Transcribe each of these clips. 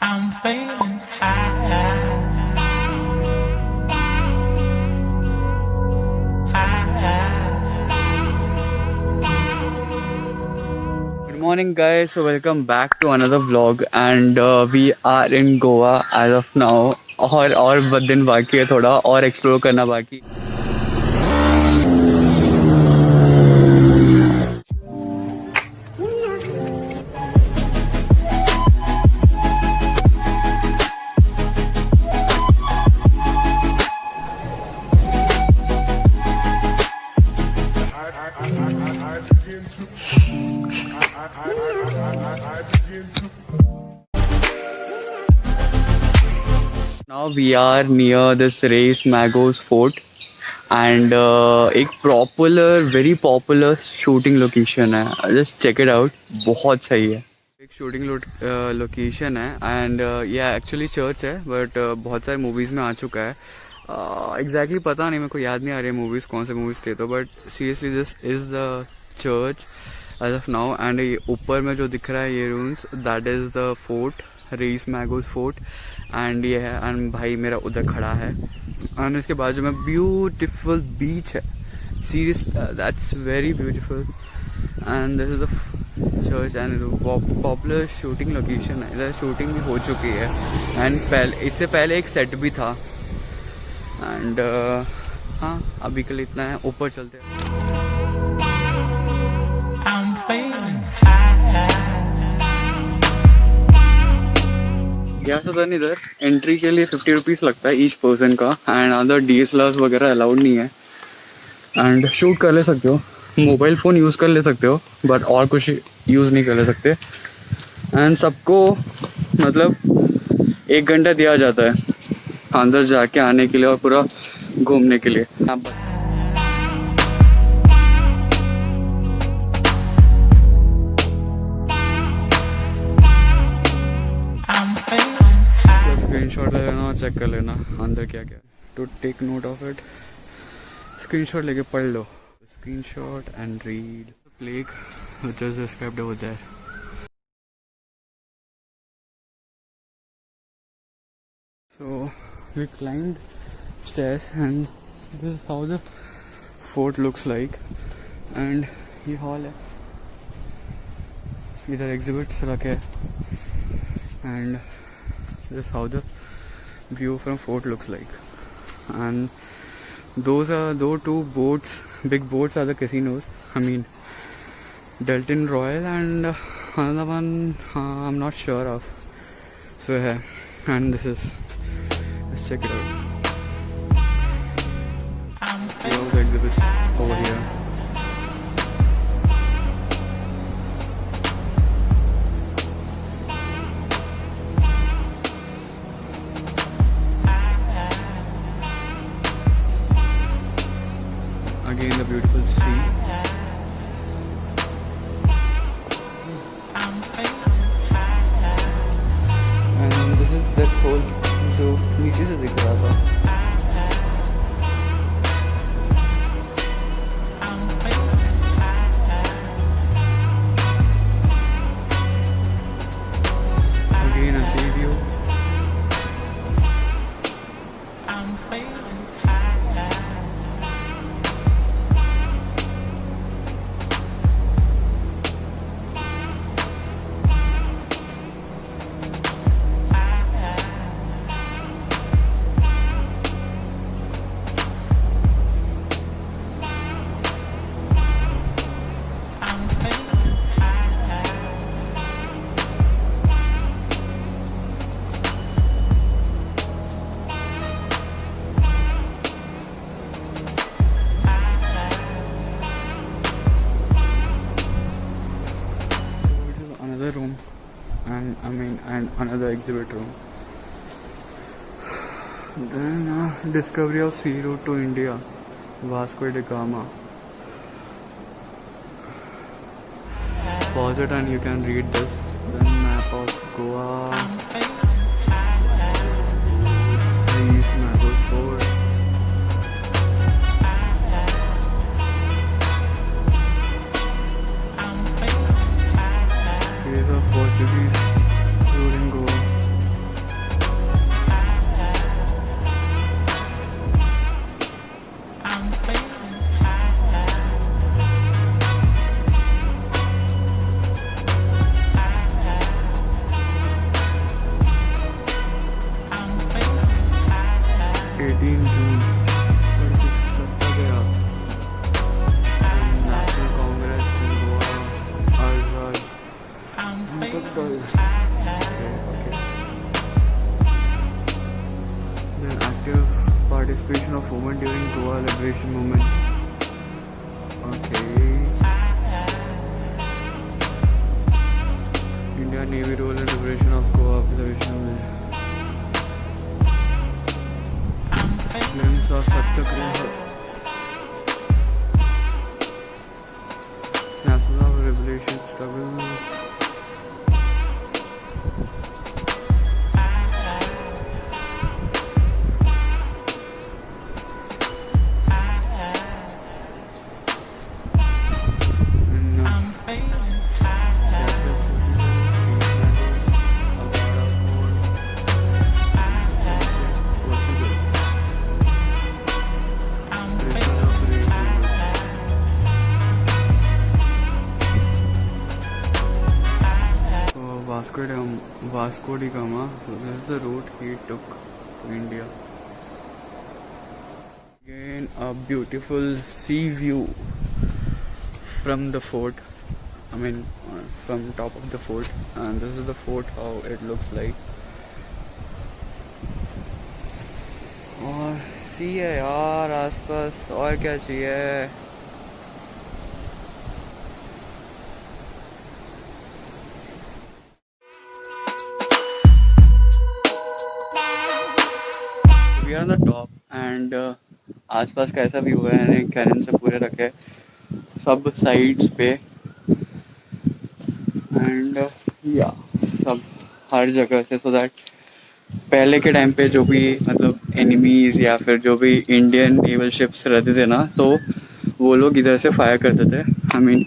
I'm feeling high. Good morning, guys. So welcome back to another vlog, and we are in Goa as of now. और दिन बाकी है, थोड़ा और explore करना बाकी. Now we are near this Reis Magos Fort, and एक very popular shooting location है. Just check it out. बहुत सही है. एक शूटिंग लोकेशन है, एंड ये एक्चुअली चर्च है, बट बहुत सारे मूवीज़ में आ चुका है. एग्जैक्टली पता नहीं, मेरे को याद नहीं आ रही मूवीज़ कौन से मूवीज़ थे, तो but seriously this is the church age of now. And ऊपर में जो दिख रहा है ये rooms, that is the fort, Reis Magos fort. And ये है, एंड भाई मेरा उधर खड़ा है, एंड इसके बाजू में ब्यूटीफुल बीच है. Serious, that's very beautiful. And this is the church, and popular shooting location है. इधर शूटिंग भी हो चुकी है, एंड इससे पहले एक सेट भी था. एंड हाँ, अभी के लिए इतना है. ऊपर चलते हैं. I'm feeling high. यहाँ से तो इधर एंट्री के लिए 50 रुपीज़ लगता है ईच पर्सन का, एंड अदर DSLRs वगैरह अलाउड नहीं है. एंड शूट कर ले सकते हो, मोबाइल फ़ोन यूज़ कर ले सकते हो, बट और कुछ यूज़ नहीं कर ले सकते. एंड सबको मतलब 1 घंटा दिया जाता है अंदर जाके आने के लिए और पूरा घूमने के लिए. I'm feeling high. स्क्रीनशॉट ले लेना और चेक कर लेना अंदर क्या क्या. To take note of it, screenshot लेके पढ़ लो. Screenshot and read the plague which is described over there. So we climbed stairs, and this is how the fort looks like. And ये hall है, इधर exhibits रखे हैं, and this is how the view from fort looks like. And those two boats, big boats, are the casinos. I mean, Delton Royal and another one I'm not sure of. So yeah, and this is, let's check it out. I'm See all the exhibits over here. Again, the beautiful sea. I'm feeling high. And this is that hole जो नीचे से दिख रहा था. I'm feeling high. Again, a sea view. I'm feeling high. I'm feeling high. This is another room, and another exhibit room. Then discovery of sea route to India, Vasco da Gama. Pause it and you can read this. Then map of Goa, I'm feeling high. Reis Magos Fort. I'm feeling high. Days of Portuguese rule in Goa. celebration of women during Goa liberation movement. Okay. Indian Navy role in liberation of Goa observation movement. Glimpse of Satyagraha. Snapshots of revelation struggle. I'm feeling high. I'm feeling Vasco da Gama. So this is the route he took to India. Again, a beautiful sea view from the fort. I mean, from top of the fort, and this is the fort. How it looks like. और सी है यार आसपास, और क्या चाहिए. We are on the top and आसपास कैसा view है, कैरन से पूरे रखे सब साइड्स पे एंड या सब हर जगह से, सो दैट पहले के टाइम पे जो भी मतलब एनिमीज या फिर जो भी इंडियन नेवल शिप्स रहते थे ना, तो वो लोग इधर से फायर करते थे. आई मीन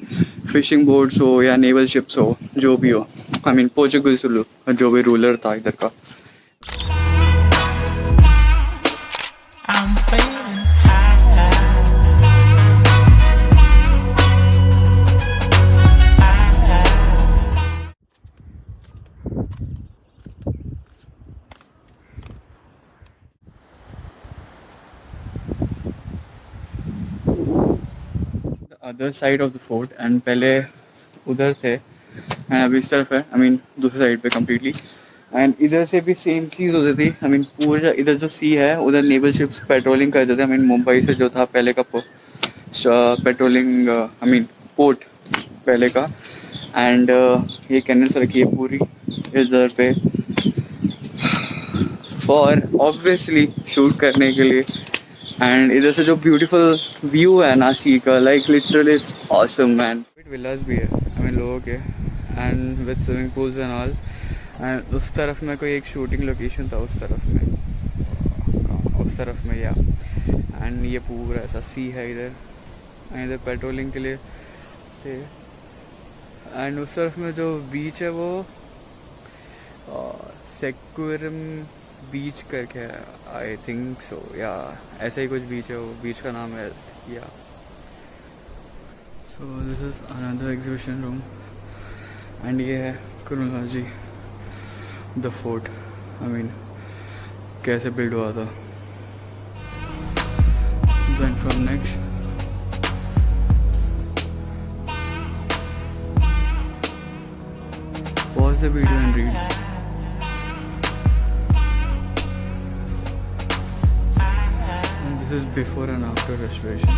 फिशिंग बोट्स हो या नेवल शिप्स हो, जो भी हो. आई मीन पोर्चुगीज जो भी रूलर था इधर का. I'm feeling high. Other side of the fort and पहले उधर थे एंड अभी इस तरफ है. आई मीन दूसरी साइड पे कम्प्लीटली. एंड इधर से भी सेम चीज़ होती थी. आई मीन पूरा इधर जो सी है उधर नेवल शिप्स पेट्रोलिंग करते थे. आई मीन मुंबई से जो था पहले का पेट्रोलिंग, आई मीन पोर्ट पहले का. एंड ये कैनल्स रखी है पूरी इधर पे फॉर ऑब्वियसली शूट करने के लिए. एंड इधर से जो ब्यूटीफुल व्यू है ना सी का, like literally it's awesome man. Villas भी है आई मीन लोगों के, and with swimming pools and all. And उस तरफ में कोई एक शूटिंग लोकेशन था, उस तरफ में या. एंड ये पूरा ऐसा सी है इधर, एंड इधर पेट्रोलिंग के लिए थे. एंड उस तरफ में जो बीच है वो सेक्वेरम बीच करके है, आई थिंक सो या ऐसा ही कुछ बीच है. वो बीच का नाम है या. So this is another exhibition room and ये है chronology the fort. I mean कैसे बिल्ड हुआ था. Then from next pause the video and read. And this is before and after restoration.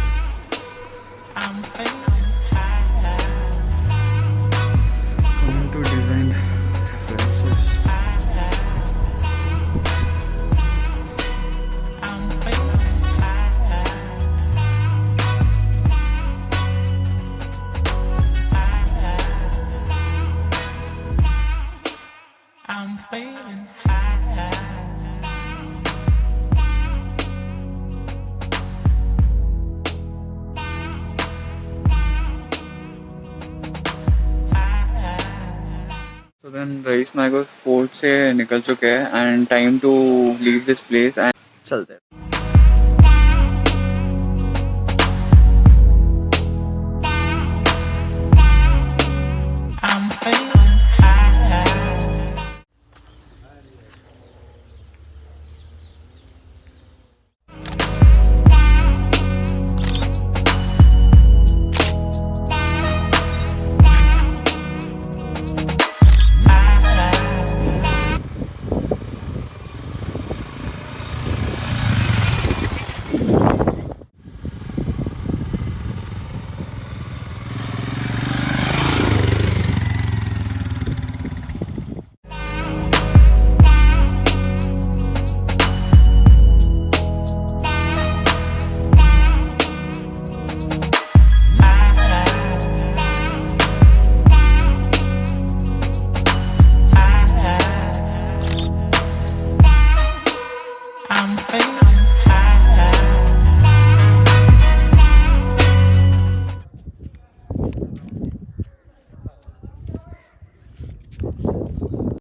I'm feeling high. Coming to design references. I'm feeling high. I'm feeling high. So then Reis Magos Fort से निकल चुके हैं and time to leave this place and चलते हैं. I'm feeling high. feeling